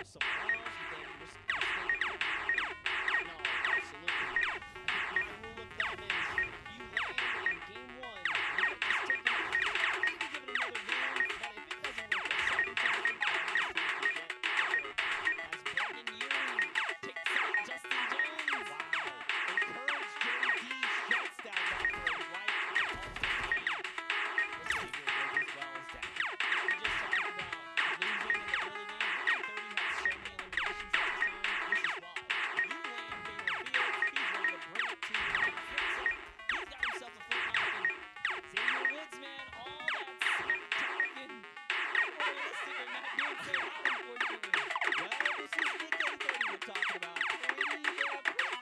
him some love. You think we're no, absolutely. I think my rule of thumb is if you land in game one, you get this taken off. You can give it another round, but if it doesn't work the second time, as Brandon Ewing takes out Justin Jones. Wow. Encourage JD shuts down that play right off the game. Let's see here what as well as that. We just talked about losing in the early game. 30 had so many eliminations last time. This is why. If you land Baylor Field, he's ready to bring it to you. He's got himself a foot knocking. Xavier Woods, man, all that smack talking. Unrealistic and not doing so hot, unfortunately. Well, this is the K30 we're talking about. Pretty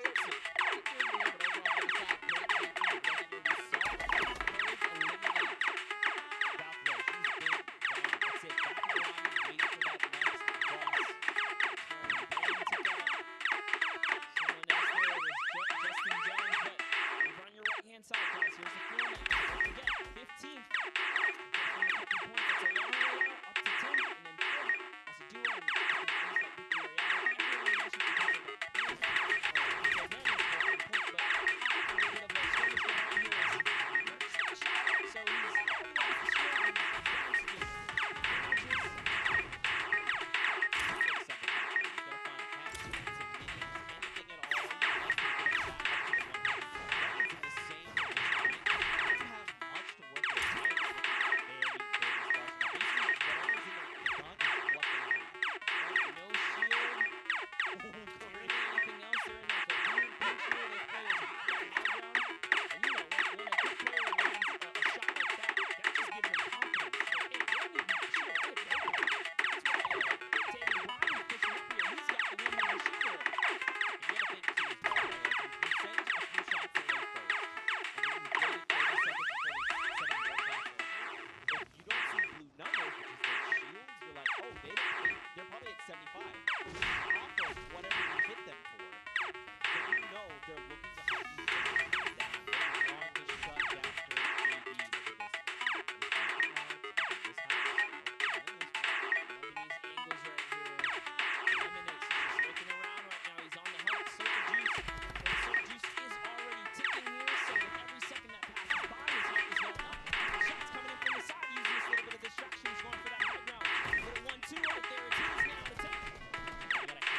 decent. Pretty good, but overall, on the side, great game. We saw the players eliminate Valkyrie. She's been down. That's it. Back in the line, waiting for that next boss. Brandon took out someone else there. It was Justin Jones, but over on your right-hand side, guys, here's the format. Don't forget, 15th. From a couple points, that's a long way out, up to 10, and then 4th. As a duo, and that victory royale. Every elimination can take it. So he's they're probably at 75 off of whatever you hit them for. So you know they're looking to help you get that longest shot down for JD. This these angles right here. Lemonix is just looking around right now. He's on the hunt. Soda Juice. And Soda Juice is already ticking here. So with every second that passes by, his health is going up. Shots coming in from the side, using this little bit of distraction. He's going for that high ground. Little 1-2 right there. It's his now to take. You gotta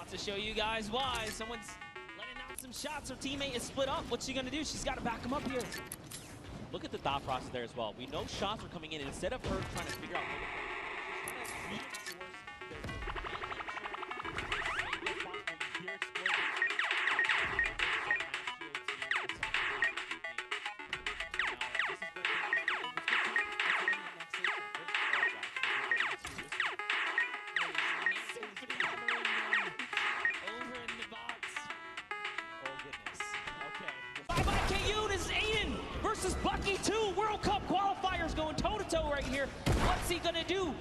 to show you guys why. Someone's letting out some shots. Her teammate is split up. What's she gonna do? She's got to back him up here. Look at the thought process there as well. We know shots are coming in, and instead of her trying to figure out where to play, she's trying to reinforce their Over in the box. Oh, goodness. Okay. Bye-bye, KU. This is Aiden versus Bucky 2. World Cup qualifiers going toe-to-toe right here. What's he going to do?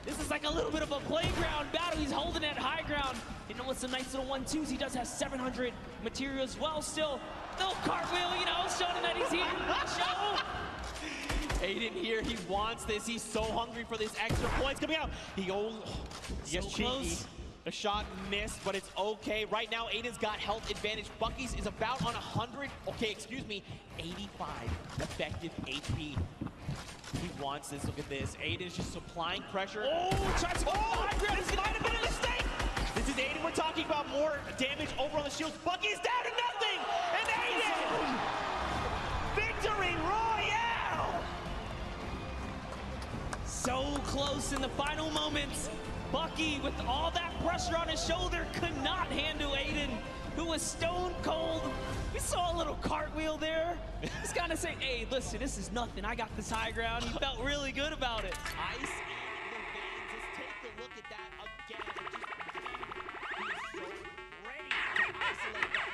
This is like a little bit of a playground battle. He's holding it high ground. You know, with some nice little 1-2s. He does have 700 material as well. Still, no cartwheel, you know, showing that he's here. Show. Aiden here, he wants this. He's so hungry for this extra points coming out. He gets cheeky. Close. The shot missed, but it's okay. Right now, Aiden's got health advantage. Bucky's is about on 100, okay, excuse me, 85 effective HP. He wants this, look at this. Aiden's just supplying pressure. Oh, tries to go high ground. This might have been a mistake. This is Aiden, we're talking about more damage over on the shields. Bucky's down to nothing, and Aiden! Victory Royale! So close in the final moments. Bucky, with all that pressure on his shoulder, could not handle Aiden, who was stone cold. We saw a little cartwheel there. He's kind of saying, hey, listen, this is nothing. I got this high ground. He felt really good about it. Ice in the veins. Just take a look at that again. He's so ready to isolate that.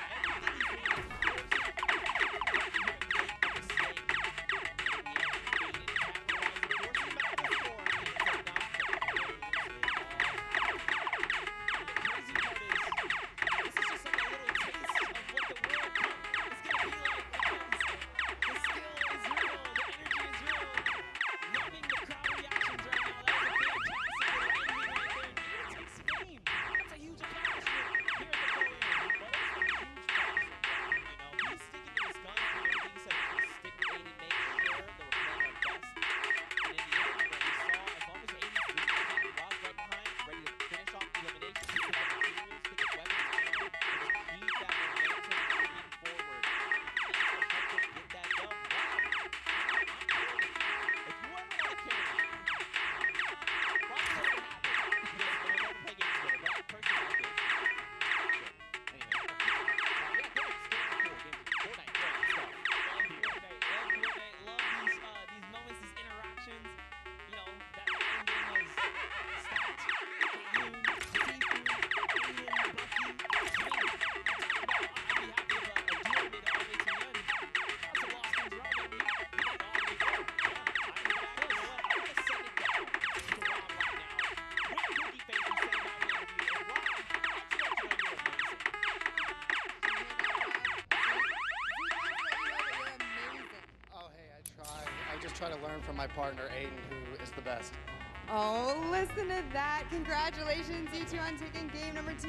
Try to learn from my partner, Aiden, who is the best. Oh, listen to that. Congratulations, you two, on taking game number 2.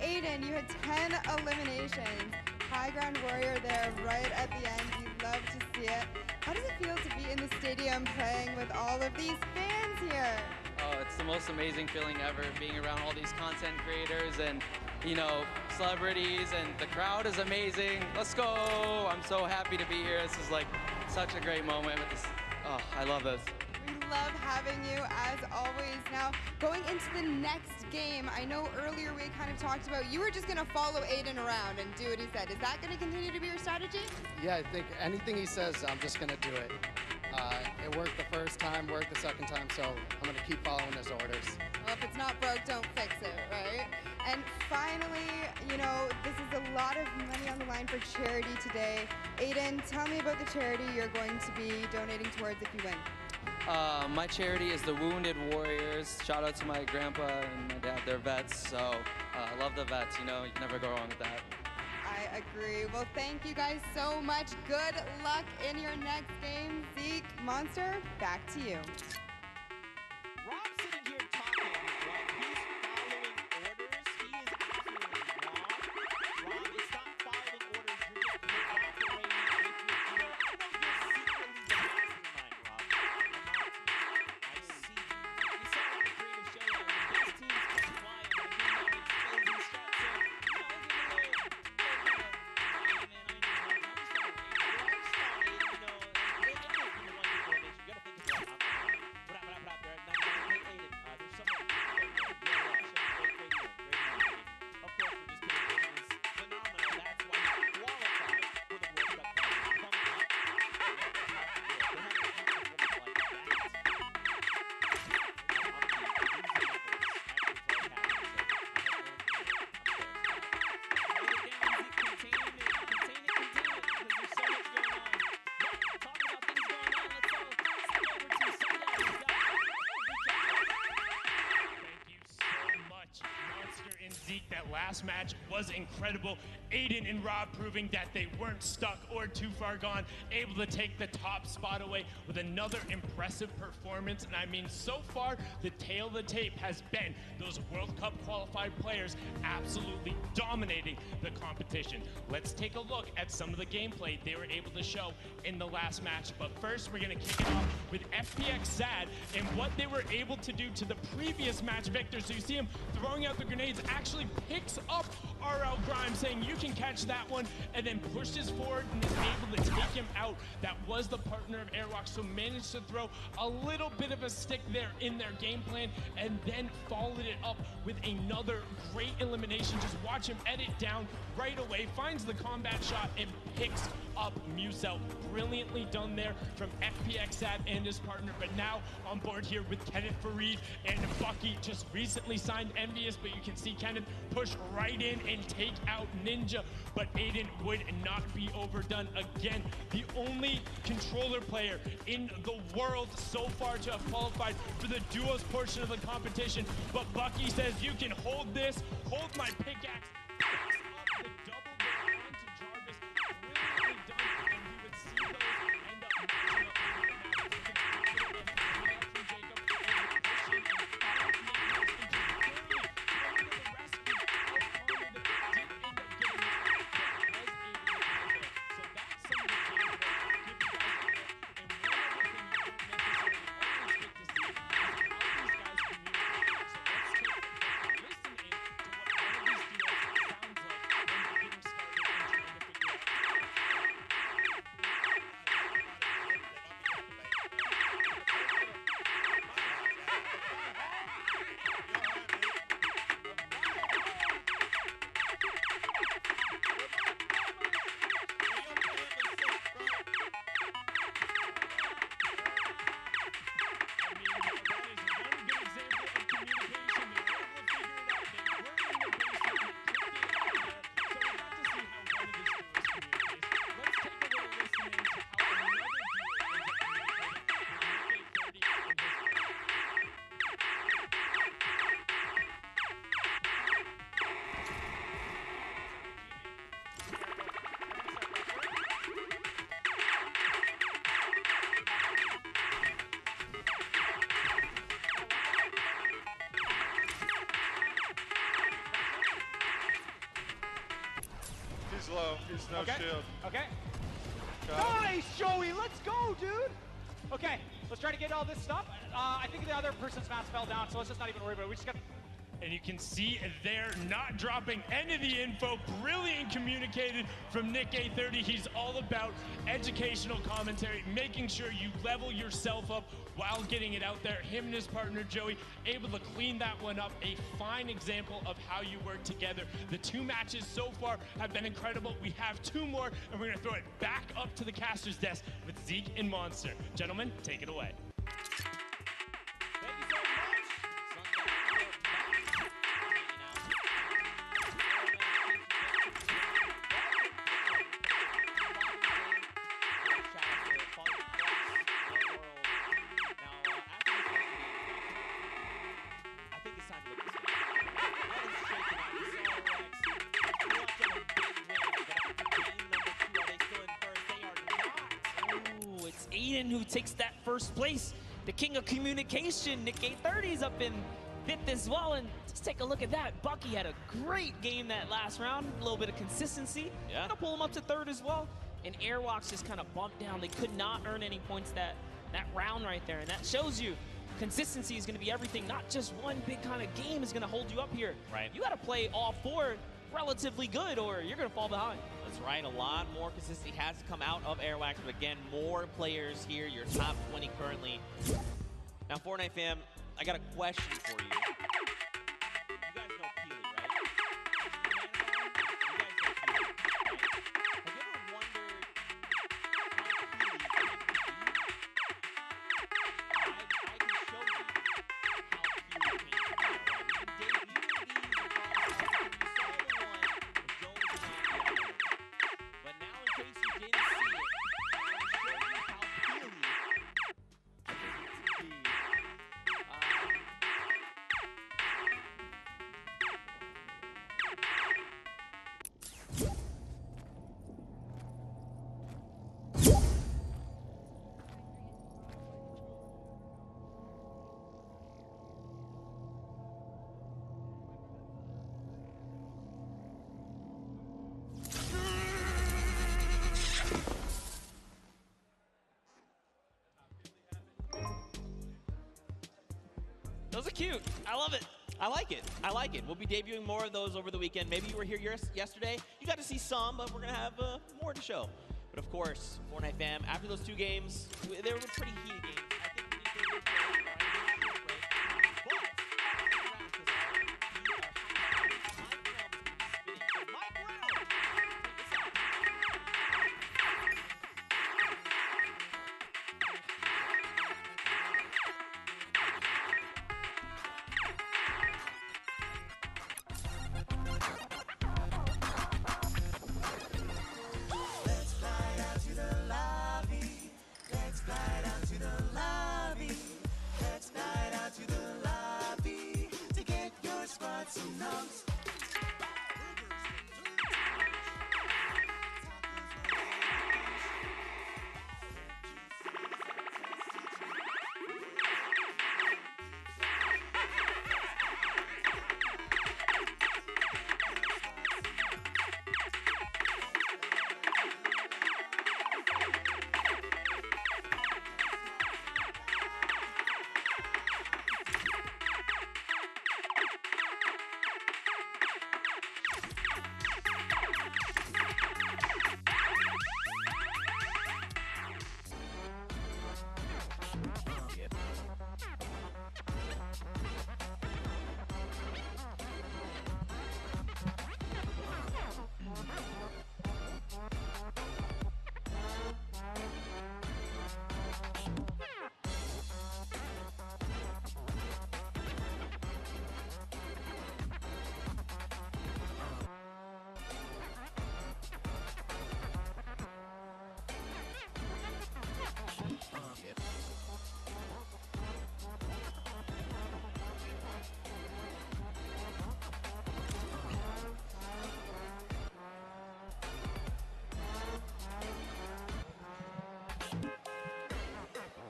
Aiden, you had 10 eliminations. High ground warrior there right at the end. You love to see it. How does it feel to be in the stadium playing with all of these fans here? Oh, it's the most amazing feeling ever, being around all these content creators and, you know, celebrities, and the crowd is amazing. Let's go! I'm so happy to be here. This is like such a great moment with this. Oh, I love this. We love having you as always. Now, going into the next game, I know earlier we kind of talked about you were just going to follow Aiden around and do what he said. Is that going to continue to be your strategy? Yeah, I think anything he says, I'm just going to do it. It worked the first time, worked the second time, so I'm going to keep following his orders. Well, if it's not broke, don't fix it, right? And finally, you know, this is a lot of money on the line for charity today. Aiden, tell me about the charity you're going to be donating towards if you win. My charity is the Wounded Warriors. Shout out to my grandpa and my dad, they're vets, so I love the vets, you know, you can never go wrong with that. I agree. Well, thank you guys so much. Good luck in your next game. Zeke, Monster, back to you. Rob's sitting here talking like he's following orders. He is absolutely wrong. Rob is not following orders. You're just cooperating with your hero. I know you're secretly the mastermind, Rob. I see. We saw a creative show. The best teams can fly when a game makes crazy shots. Zeke, that last match was incredible. Aiden and Rob proving that they weren't stuck or too far gone, able to take the top spot away with another impressive performance. And I mean, so far, the tail of the tape has been those World Cup qualified players absolutely dominating the competition. Let's take a look at some of the gameplay they were able to show in the last match. But first, we're gonna kick it off with FPX Sad and what they were able to do to the previous match victor. So you see him throwing out the grenades, actually picks up RL Grimes, saying you can catch that one, and then pushes forward and is able to take him out. That was the partner of Airwalk, so managed to throw a little bit of a stick there in their game plan, and then followed it up with another great elimination. Just watch him edit down right away, finds the combat shot, and picks up Musel. Brilliantly done there from FPX Sad and his partner. But now on board here with Kenneth Farid and Bucky, just recently signed Envious, but you can see Kenneth push right in and take out Ninja. But Aiden would not be overdone again. The only controller player in the world so far to have qualified for the duos portion of the competition. But Bucky says, you can hold this, hold my pickaxe. Picks up the double there onto Jarvis. Brilliantly done, and we would see those end up matching up over the map. We can see a little bit from Jacob and pushing and firing into Curly. Coming to the rescue of Connor that did end up getting out. That was able to get there. So that's some of the gameplay. Give you guys a look. And one other thing you don't necessarily always get to see is how these guys communicate. So let's take a listen in to what one of these duos sounds like when they're getting started and trying to figure out. He's low. He's no shield. Okay. Got him. Nice, Joey. Let's go, dude. Okay, let's try to get all this stuff. I think the other person's mask fell down, so let's just not even worry about it. We just got. And you can see they're not dropping any of the info. Brilliant communicated from Nick A30. He's all about educational commentary, making sure you level yourself up while getting it out there. Him and his partner, Joey, able to clean that one up. A fine example of how you work together. The two matches so far have been incredible. We have two more, and we're going to throw it back up to the caster's desk with Zeke and Monster. Gentlemen, take it away. Thank you so much. Ooh, it's Aiden who takes that first place. The king of communication, Nick A30's up in fifth as well. And just take a look at that. Bucky had a great game that last round. A little bit of consistency. Yeah. Gonna pull him up to third as well. And Airwalks just kind of bumped down. They could not earn any points that round right there. And that shows you consistency is going to be everything. Not just one big kind of game is going to hold you up here. Right. You got to play all four relatively good or you're going to fall behind. That's right. A lot more consistency has to come out of Airwax, but again, more players here. Your top 20 currently. Now, Fortnite fam, I got a question for you. You guys know Peely, right? You guys know Peely, right? Have you ever wondered how Peely came to be? I can show you how Peely came to be. We can debut these across the board. You saw the one with Jones and Mario. But now, in case you didn't see it, I'm going to show you how Peely came to be. cute. I love it. I like it. I like it. We'll be debuting more of those over the weekend. Maybe you were here yesterday. You got to see some, but we're going to have more to show. But of course, Fortnite fam, after those 2 games, they were pretty heated games. I think we need to do a break.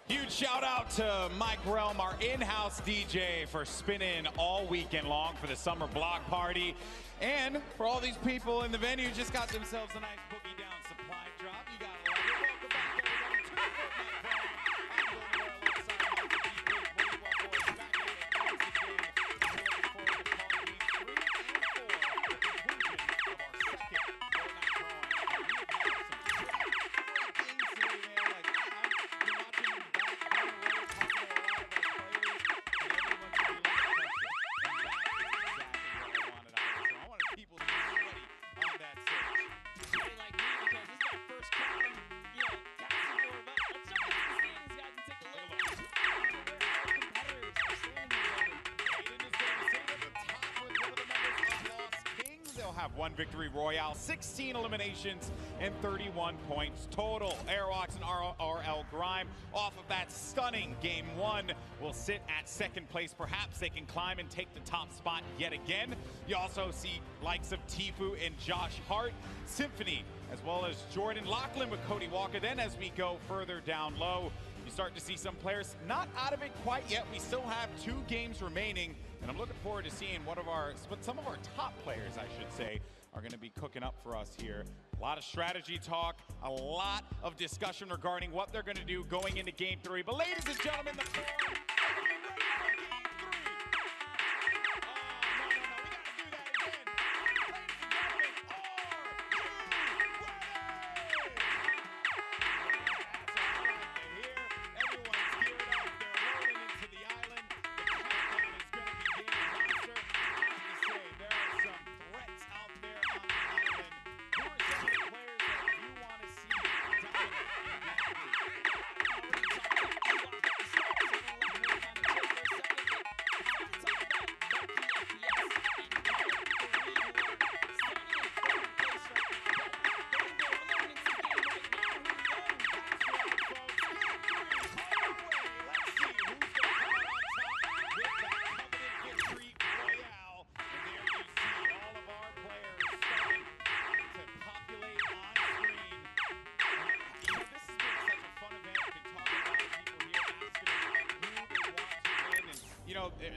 Huge shout out to Mike Realm, our in-house DJ, for spinning all weekend long for the summer block party. And for all these people in the venue who just got themselves a nice boogie down supply drop. You gotta love it. Welcome back, everybody, to the Fortnite Party. I'm going to alongside Mike the Deep Boys, back at it once again. Looking forward to calling game 3 and 4, the conclusion of our second Fortnite Pro. We have had some things today, man. Like, you're watching the back talking to a lot of our players, and everyone's feeling the pressure. And that is exactly what I wanted out of this. So I wanted people to be ready on that stage. Somebody like me, because this is my first crowd, taxi for, but let's jump into the standings, guys, and take a look at where our competitors are standing here. Aiden is going to sit at the top with one of the members of Lost Kings. They'll have 1 victory royale, 16 eliminations, and 31 points total. Airwalks and RL Grime, off of that stunning game 1, will sit at 2nd place. Perhaps they can climb and take the top spot yet again. You also see likes of Tifu and Josh Hart, Symphony, as well as Jordan Lachlan with Cody Walker. Then as we go further down low, you start to see some players not out of it quite yet. We still have 2 games remaining, and I'm looking forward to seeing what some of our top players, I should say, are going to be cooking up for us here. A lot of strategy talk, a lot of discussion regarding what they're going to do going into game 3. But ladies and gentlemen, the floor, are you ready for game 3? Oh, no, we got to do that again. Ladies and gentlemen, are you ready? That's all I like to hear. Everyone's geared up. They're loading into the island. The countdown is going to begin faster. I have to say, there are some threats out there on the island. Who are some of the players that you want to see dominate in game 3?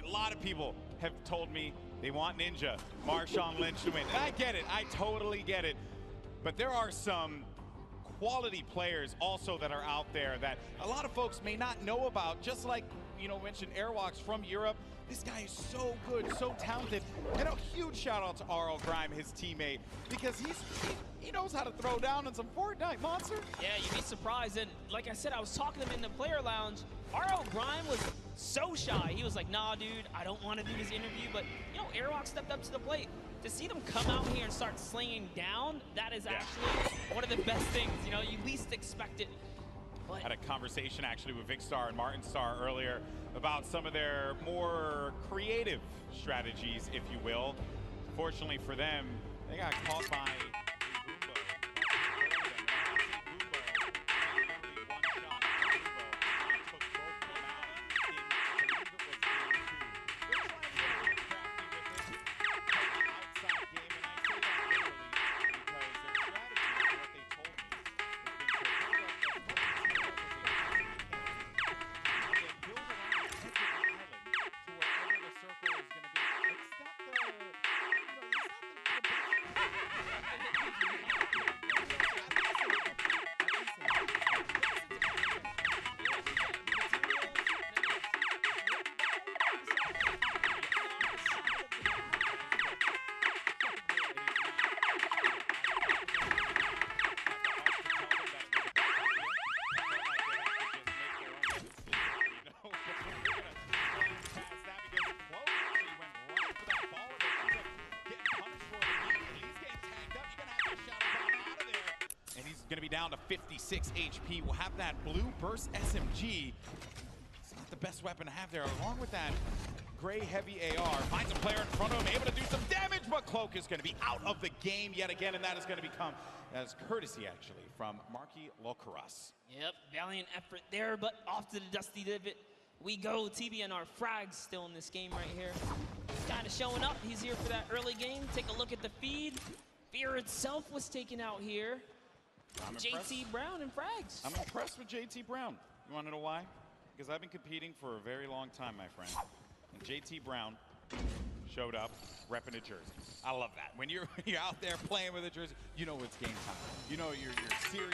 A lot of people have told me they want Ninja, Marshawn Lynch to win. And I get it. I totally get it. But there are some quality players also that are out there that a lot of folks may not know about, just like mentioned Airwalks from Europe. This guy is so good, so talented. And a huge shout out to RL Grime, his teammate, because he knows how to throw down on some Fortnite, Monster. Yeah, you'd be surprised. And like I said, I was talking to him in the player lounge. RL Grime was so shy. He was like, nah, dude, I don't want to do this interview. But, Airwalk stepped up to the plate. To see them come out here and start slinging down, that is actually one of the best things. You least expect it. But had a conversation actually with Vicstar and Martin Star earlier about some of their more creative strategies, if you will. Fortunately for them, they got caught by going to be down to 56 HP. We'll have that blue burst SMG. It's not the best weapon to have there, along with that gray heavy AR. Finds a player in front of him, able to do some damage, but Cloak is going to be out of the game yet again, and that is going to become, as courtesy actually, from Marky Locaras. Yep, valiant effort there, but off to the dusty divot we go. TBNR Frags still in this game right here. He's kind of showing up. He's here for that early game. Take a look at the feed. Fear itself was taken out here. JT Brown and Frags. I'm impressed with JT Brown. You want to know why? Because I've been competing for a very long time, my friend. And JT Brown showed up repping a jersey. I love that. When you're out there playing with a jersey, you know it's game time. You know you're serious.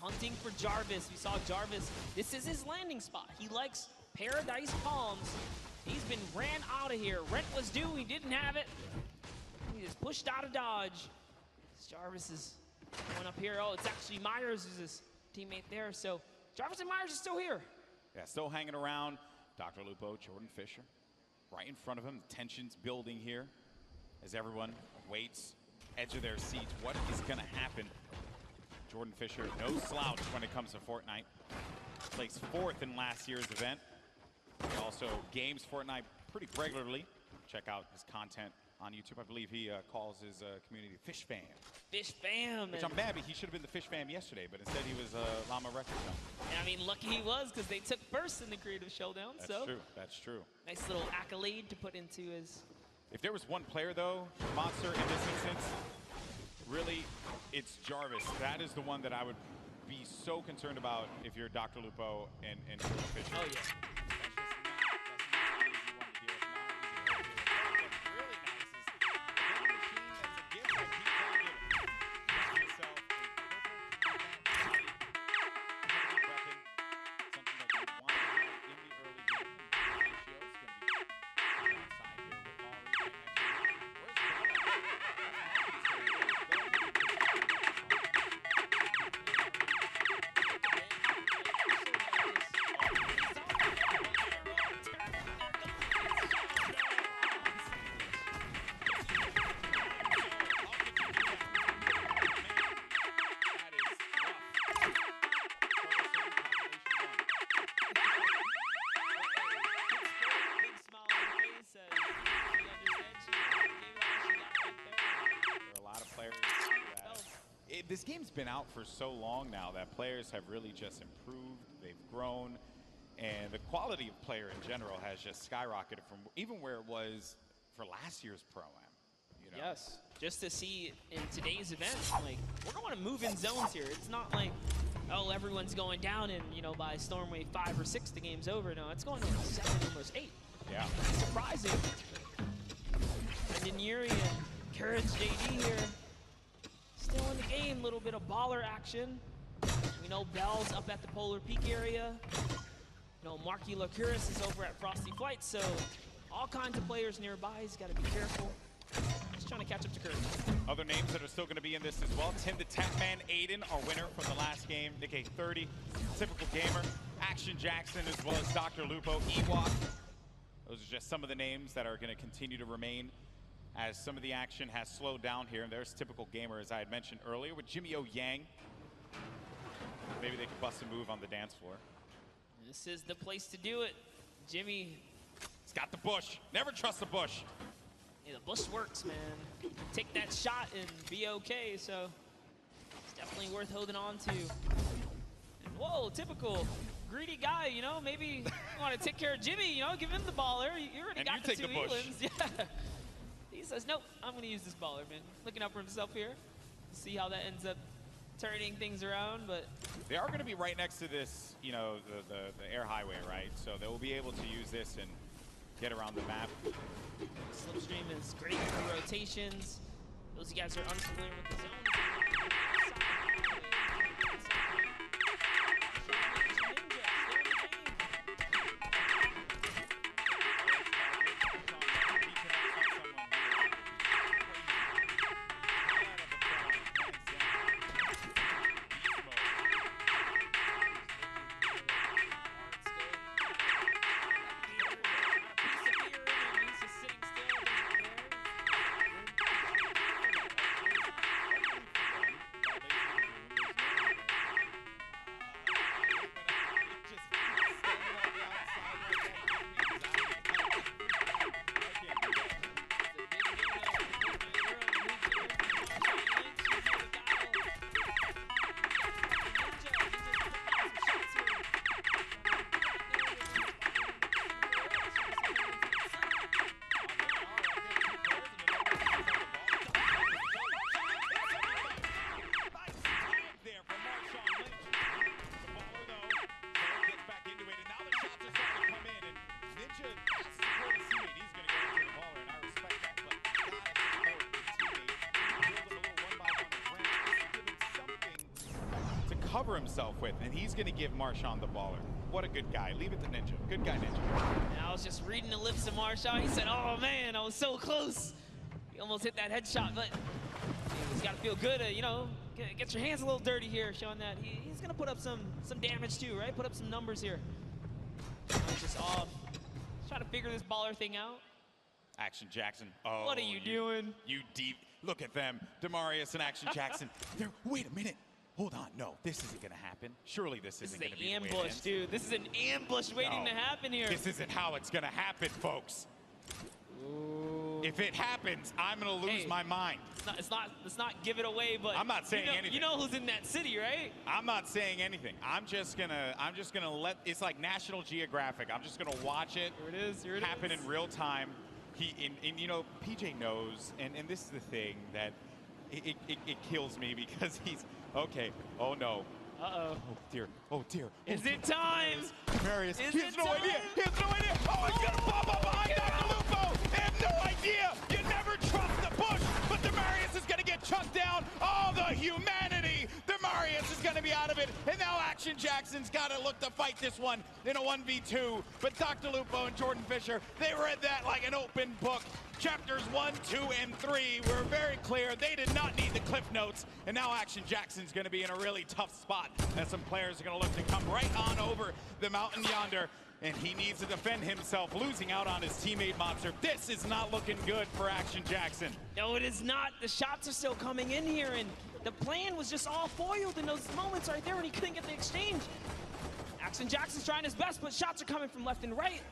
Hunting for Jarvis. We saw Jarvis. This is his landing spot. He likes Paradise Palms. He's been ran out of here. Rent was due. He didn't have it. He just pushed out of Dodge. Jarvis is going up here. Oh, it's actually Myers who's his teammate there. So Jarvis and Myers are still here. Yeah, still hanging around. Dr. Lupo, Jordan Fisher, right in front of him. The tension's building here as everyone waits, edge of their seats. What is going to happen? Jordan Fisher, no slouch when it comes to Fortnite. Placed 4th in last year's event. He also games Fortnite pretty regularly. Check out his content on YouTube. I believe he calls his community Fish Fam. Fish Fam. Which I'm mad, but he should have been the Fish Fam yesterday, but instead he was Llama Record Zone. And I mean, lucky he was, because they took first in the Creative Showdown. That's so true, that's true. Nice little accolade to put into his... If there was one player, though, Monster, in this instance, really, it's Jarvis. That is the one that I would be so concerned about if you're Dr. Lupo and Jordan Fisher. Oh, yeah. This game's been out for so long now that players have really just improved, they've grown, and the quality of player in general has just skyrocketed from even where it was for last year's Pro-Am. You know? Yes, just to see in today's event, like, we're going to move in zones here. It's not like, oh, everyone's going down and, by Stormwave 5 or 6, the game's over. No, it's going to 7, almost 8. Yeah. Surprising. And Engineering and Courage JD here. Still in the game, little bit of baller action. We know Bell's up at the Polar Peak area. You know, Marky Lacuris is over at Frosty Flight, so all kinds of players nearby. He's got to be careful. Just trying to catch up to Courage. Other names that are still going to be in this as well. Tim the Tech Man, Aiden, our winner from the last game. Nick A30, Typical Gamer, Action Jackson, as well as Dr. Lupo, Ewok. Those are just some of the names that are going to continue to remain as some of the action has slowed down here. And there's Typical Gamer, as I had mentioned earlier, with Jimmy O Yang. Maybe they could bust a move on the dance floor. This is the place to do it. Jimmy. He's got the bush. Never trust the bush. Yeah, the bush works, man. Take that shot and be okay, so it's definitely worth holding on to. And whoa, Typical. Greedy guy, you know, maybe you want to take care of Jimmy, you know, give him the baller. You already got the two Elands. Yeah. He says, nope, I'm going to use this baller, man. Looking out for himself here. See how that ends up turning things around, but they are going to be right next to this, you know, the air highway, right? So they will be able to use this and get around the map. Slipstream is great for rotations. Those of you guys are unfamiliar with the zone. Cover himself with, and he's going to give Marshawn the baller. What a good guy. Leave it to Ninja. Good guy, Ninja. And I was just reading the lips of Marshawn. He said, oh, man, I was so close. He almost hit that headshot, but he's got to feel good. You know, get your hands a little dirty here, showing that he's going to put up some damage, too, right? Put up some numbers here. Just trying to figure this baller thing out. Action Jackson. Oh, what are you doing? You deep. Look at them. Demarius and Action Jackson. Wait a minute. Hold on, no, this isn't gonna happen. Surely this isn't gonna be an ambush, dude. This is an ambush waiting to happen here. This isn't how it's gonna happen, folks. Ooh. If it happens, I'm gonna lose my mind. Let's not give it away, but I'm not saying anything. You know who's in that city, right? I'm not saying anything. I'm just gonna let. It's like National Geographic. I'm just gonna watch it. Here it happen in real time. You know, PJ knows, and this is the thing that it kills me because he's. Okay. Oh no. Uh-oh. Oh dear. Oh dear. Is it time? Marius. He has no idea. He has no idea. Oh, he's gonna pop up behind Dr. Lupo. They have no idea. You never trust the push, but Demarius is gonna get chucked down. Oh, the humanity. Demarius is gonna be out of it, and now Action Jackson's gotta look to fight this one in a 1v2. But Dr. Lupo and Jordan Fisher, they read that like an open book. Chapters 1, 2, and 3 were very clear. They did not need the cliff notes. And now Action Jackson's going to be in a really tough spot as some players are going to look to come right on over the mountain yonder. And he needs to defend himself, losing out on his teammate Monster. This is not looking good for Action Jackson. No, it is not. The shots are still coming in here, and the plan was just all foiled in those moments right there when he couldn't get the exchange. Action Jackson's trying his best, but shots are coming from left and right.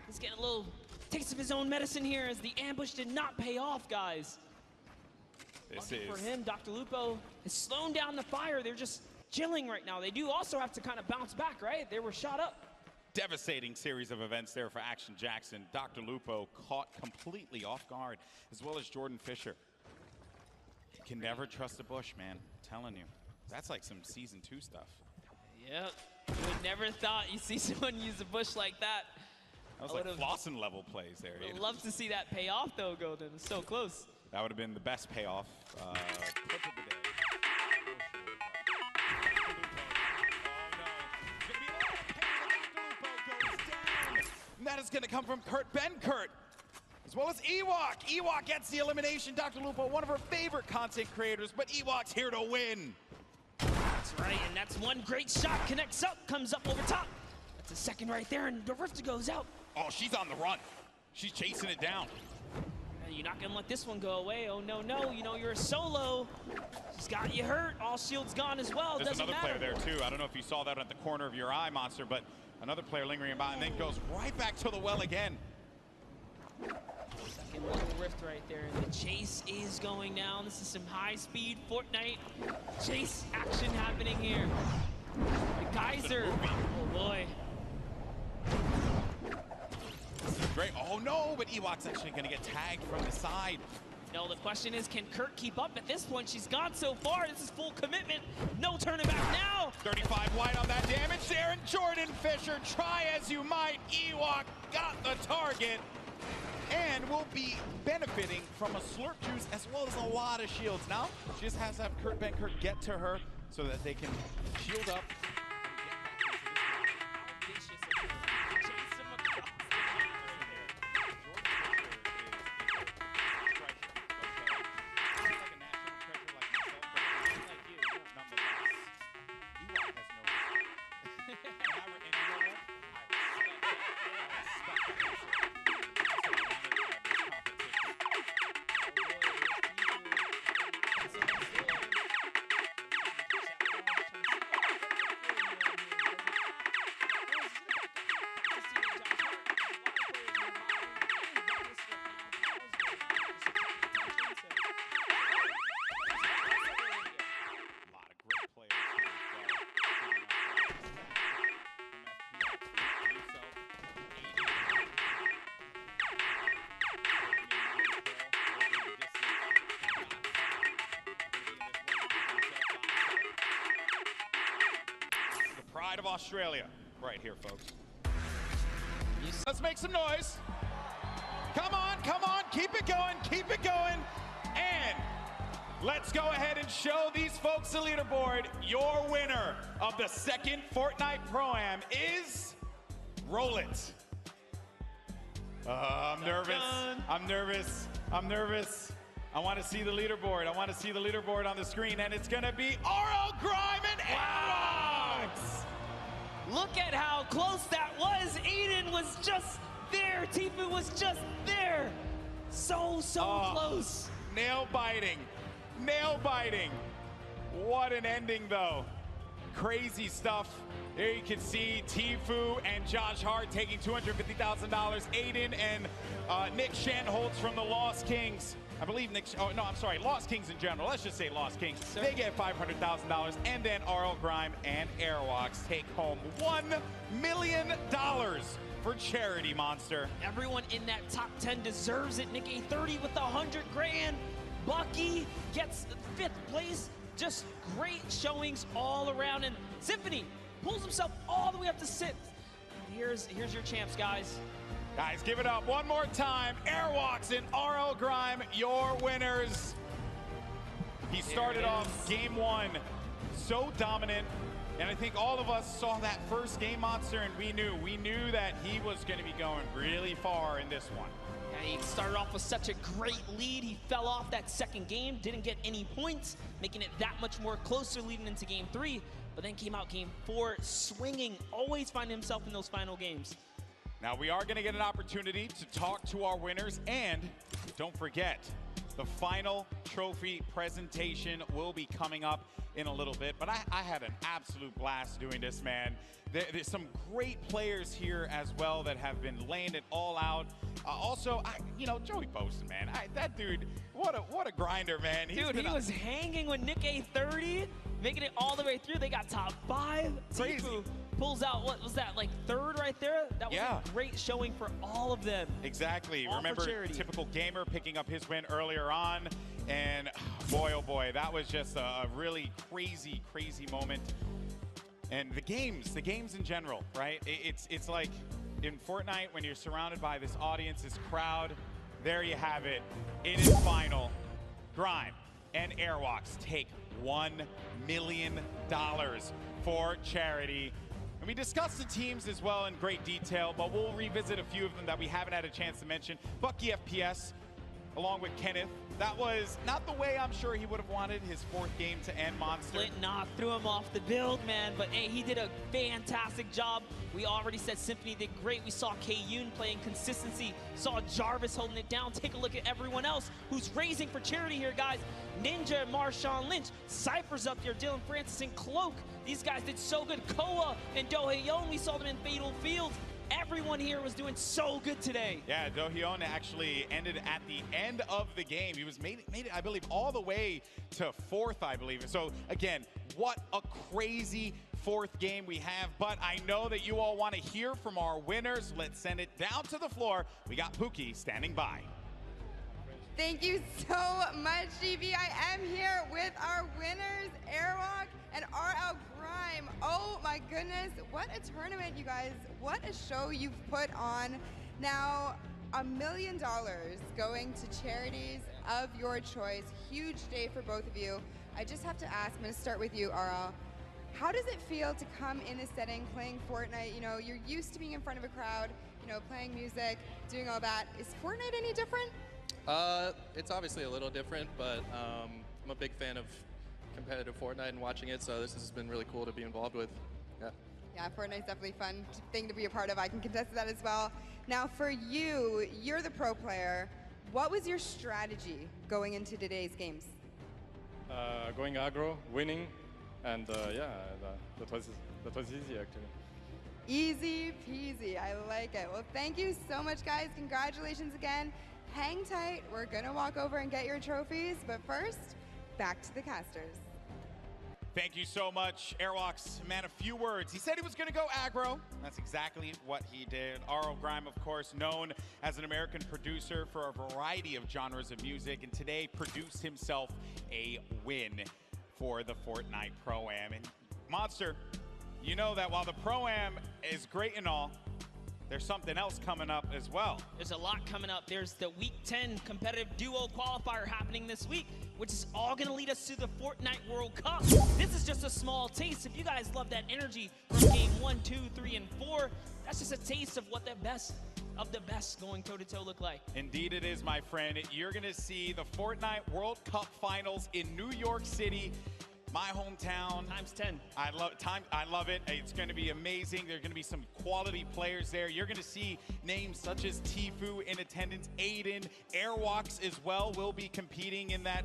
He's getting a little taste of his own medicine here as the ambush did not pay off, guys. Lucky for him, Dr. Lupo has slowed down the fire. They're just chilling right now. They do also have to kind of bounce back, right? They were shot up. Devastating series of events there for Action Jackson. Dr. Lupo caught completely off guard, as well as Jordan Fisher. You can never trust the bush, man. I'm telling you. That's like some Season 2 stuff. Yep. You would never thought you'd see someone use a bush like that. That was I like would've- Flossin level plays there. I'd Aiden. love to see that pay off though, Golden. It's so close. That would have been the best payoff. Clip of the day. And that is going to come from Kurt Benkert, as well as Ewok. Ewok gets the elimination. Dr. Lupo, one of her favorite content creators, but Ewok's here to win. That's right, and that's one great shot. Connects up, comes up over top. That's a second right there, and the Rift goes out. Oh, she's on the run. She's chasing it down. You're not gonna let this one go away. Oh no, no, you know you're a solo. She's got you hurt. All shield's gone as well. There's Doesn't another matter. player there too. I don't know if you saw that at the corner of your eye, Monster, but another player lingering about and then goes right back to the well again. Second little rift right there. And the chase is going down. This is some high-speed Fortnite chase action happening here. The geyser. Oh boy. Great. Oh no, but Ewok's actually going to get tagged from the side. No, the question is, can Kurt keep up? At this point, she's gone so far. This is full commitment. No turning back now. 35 wide on that damage there, and Jordan Fisher, try as you might. Ewok got the target and will be benefiting from a slurp juice as well as a lot of shields. Now, she just has to have Kurt Benkert get to her so that they can shield up. Pride of Australia, right here, folks. Let's make some noise. Come on, keep it going. And let's go ahead and show these folks the leaderboard. Your winner of the second Fortnite Pro-Am is Roll It. I'm nervous. I want to see the leaderboard. On the screen, and it's gonna be RL Grime and Aerox. Look at how close that was. Aiden was just there. Tifu was just there. So close. Nail biting. What an ending, though. Crazy stuff. There you can see Tifu and Josh Hart taking $250,000. Aiden and Nick Shantholz from the Lost Kings. I believe Lost Kings in general. Let's just say Lost Kings. Sir. They get $500,000, and then RL Grime and Airwalks take home $1 million for charity, Monster. Everyone in that top 10 deserves it. Nick A30 with the 100 grand. Bucky gets 5th place. Just great showings all around. And Symphony pulls himself all the way up to 6th. Here's your champs, guys. Guys, give it up one more time. Airwalks and RL Grime, your winners. He started off game 1 so dominant, and I think all of us saw that first game, Monster, and we knew that he was going to be going really far in this one. Yeah, he started off with such a great lead. He fell off that second game, didn't get any points, making it that much more closer leading into game 3, but then came out game 4 swinging, always finding himself in those final games. Now, we are going to get an opportunity to talk to our winners, and don't forget, the final trophy presentation will be coming up in a little bit, but I had an absolute blast doing this, man. There's some great players here as well that have been laying it all out. Also, Joey Bosun, man, that dude, what a grinder, man. Dude, he was hanging with Nick A30, making it all the way through. They got top 5. Crazy. Tifu pulls out, what was that, like 3rd right there? That was a great showing for all of them. Exactly. All for Remember, charity. Typical Gamer picking up his win earlier on, and boy, oh boy, that was just a really crazy moment. And the games in general, right? It's like in Fortnite, when you're surrounded by this audience, this crowd, there you have it. It is final. Grime and Airwalks take $1 million for charity. And we discussed the teams as well in great detail, but we'll revisit a few of them that we haven't had a chance to mention. Bucky FPS, along with Kenneth. That was not the way I'm sure he would have wanted his 4th game to end, Monster. Flint threw him off the build, man, but hey, he did a fantastic job. We already said Symphony did great. We saw K-Yoon playing consistency, saw Jarvis holding it down. Take a look at everyone else who's raising for charity here, guys. Ninja, Marshawn Lynch, Cypher's up there, Dylan Francis and Cloak. These guys did so good. Koa and Dohaeon, we saw them in Fatal Fields. Everyone here was doing so good today. Yeah, Dohaeon actually ended at the end of the game. He was made it, I believe, all the way to 4th, I believe. So again, what a crazy 4th game we have. But I know that you all want to hear from our winners. Let's send it down to the floor. We got Pookie standing by. Thank you so much, GB. I am here with our winners, Airwalk and RL Grime. Oh my goodness, what a tournament, you guys. What a show you've put on. Now, $1 million going to charities of your choice. Huge day for both of you. I just have to ask, I'm gonna start with you, RL. How does it feel to come in a setting playing Fortnite? You know, you're used to being in front of a crowd, you know, playing music, doing all that. Is Fortnite any different? It's obviously a little different, but I'm a big fan of competitive Fortnite and watching it, so this has been really cool to be involved with. Yeah, Fortnite's definitely a fun thing to be a part of. I can contest to that as well. Now for you, you're the pro player. What was your strategy going into today's games? Going aggro, winning, and yeah, that was easy actually. Easy peasy, I like it. Well, thank you so much, guys. Congratulations again. Hang tight, we're gonna walk over and get your trophies, but first, back to the casters. Thank you so much, Airwalks. Man, a few words. He said he was going to go aggro. That's exactly what he did. RL Grime, of course, known as an American producer for a variety of genres of music, and today produced himself a win for the Fortnite Pro-Am. And Monster, you know that while the Pro-Am is great and all, there's something else coming up as well. There's a lot coming up. There's the Week 10 competitive duo qualifier happening this week, which is all gonna lead us to the Fortnite World Cup. This is just a small taste. If you guys love that energy from game 1, 2, 3, and 4, that's just a taste of what the best of the best going toe-to-toe look like. Indeed it is, my friend. You're gonna see the Fortnite World Cup Finals in New York City, my hometown. Times 10. I love it. It's going to be amazing. There are going to be some quality players there. You're going to see names such as Tfue in attendance, Aiden, Airwalks as well will be competing in that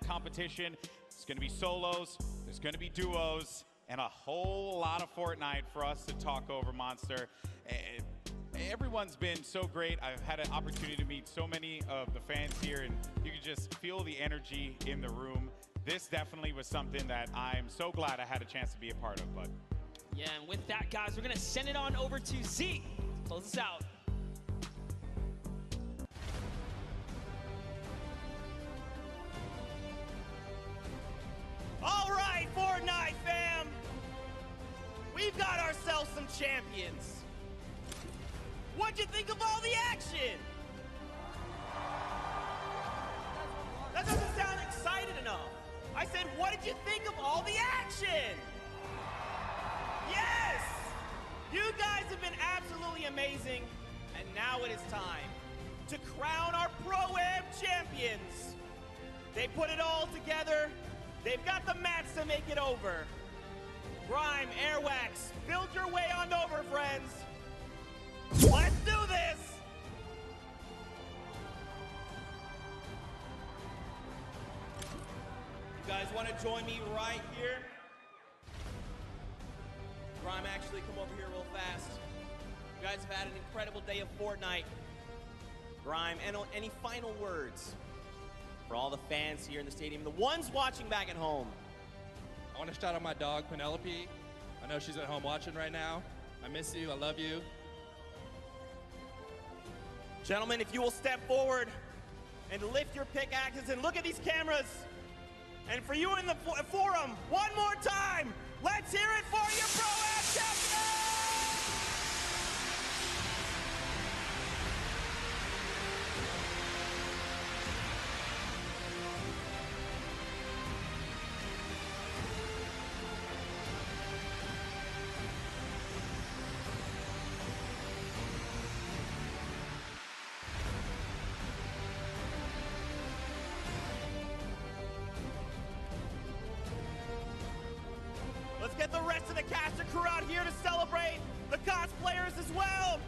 competition. It's going to be solos. There's going to be duos, and a whole lot of Fortnite for us to talk over, Monster. Everyone's been so great. I've had an opportunity to meet so many of the fans here, and you can just feel the energy in the room. This definitely was something that I'm so glad I had a chance to be a part of, bud. Yeah, and with that, guys, we're gonna send it on over to Z. Close us out. All right, Fortnite fam. We've got ourselves some champions. What'd you think of all the action? That doesn't sound excited enough. I said, what did you think of all the action? Yes! You guys have been absolutely amazing, and now it is time to crown our Pro-Am champions. They put it all together. They've got the mats to make it over. Grime, Airwax, build your way on over, friends. Let's do this! You guys want to join me right here? Grime, actually come over here real fast. You guys have had an incredible day of Fortnite. Grime, any final words for all the fans here in the stadium, the ones watching back at home? I want to shout out my dog, Penelope. I know she's at home watching right now. I miss you, I love you. Gentlemen, if you will step forward and lift your pickaxes and look at these cameras. And for you in the forum, one more time, let's hear it for your Pro-Am champion! Get the rest of the cast and crew out here to celebrate the cosplayers as well.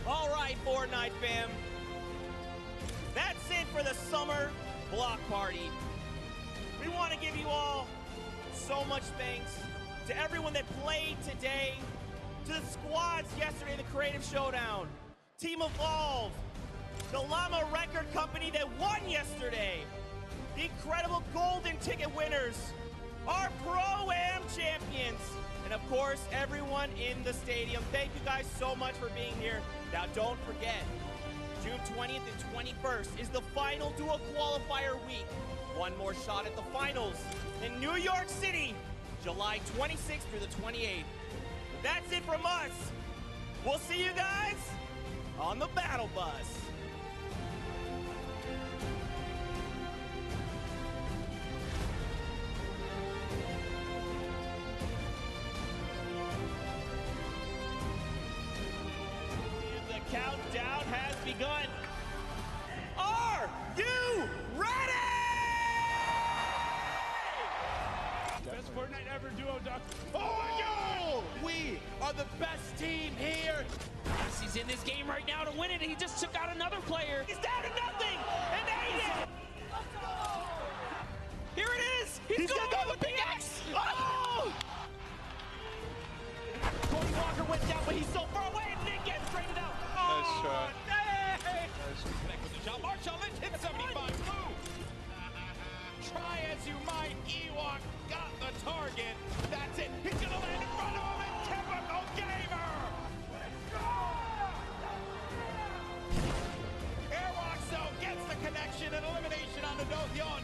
All right, Fortnite fam. That's it for the summer block party. We want to give you all so much thanks to everyone that played today, to the squads yesterday in the Creative Showdown, Team Evolve, the Llama Record Company that won yesterday, the incredible golden ticket winners, our Pro-Am champions, and of course, everyone in the stadium. Thank you guys so much for being here. Now, don't forget, June 20th and 21st is the final dual qualifier week. One more shot at the finals in New York City, July 26th through the 28th. That's it from us. We'll see you guys on the battle bus. Countdown has begun. Are you ready? Best Fortnite ever duo, Doc. Oh my God! We are the best team here. He's in this game right now to win it. He just took out another player. He's down to nothing. And Aiden. Here it is. He's going to go with the X. Oh! Cody Walker went down, but he's so far away. And Nick gets traded out. Nice shot. Hey! Nice. Connect with the shot. Marshall Lynch hit 75 blue. Try as you might, Ewok got the target. That's it. He's gonna land in front of him in typical gamer. Airwalk so gets the connection and elimination on the Dothyon.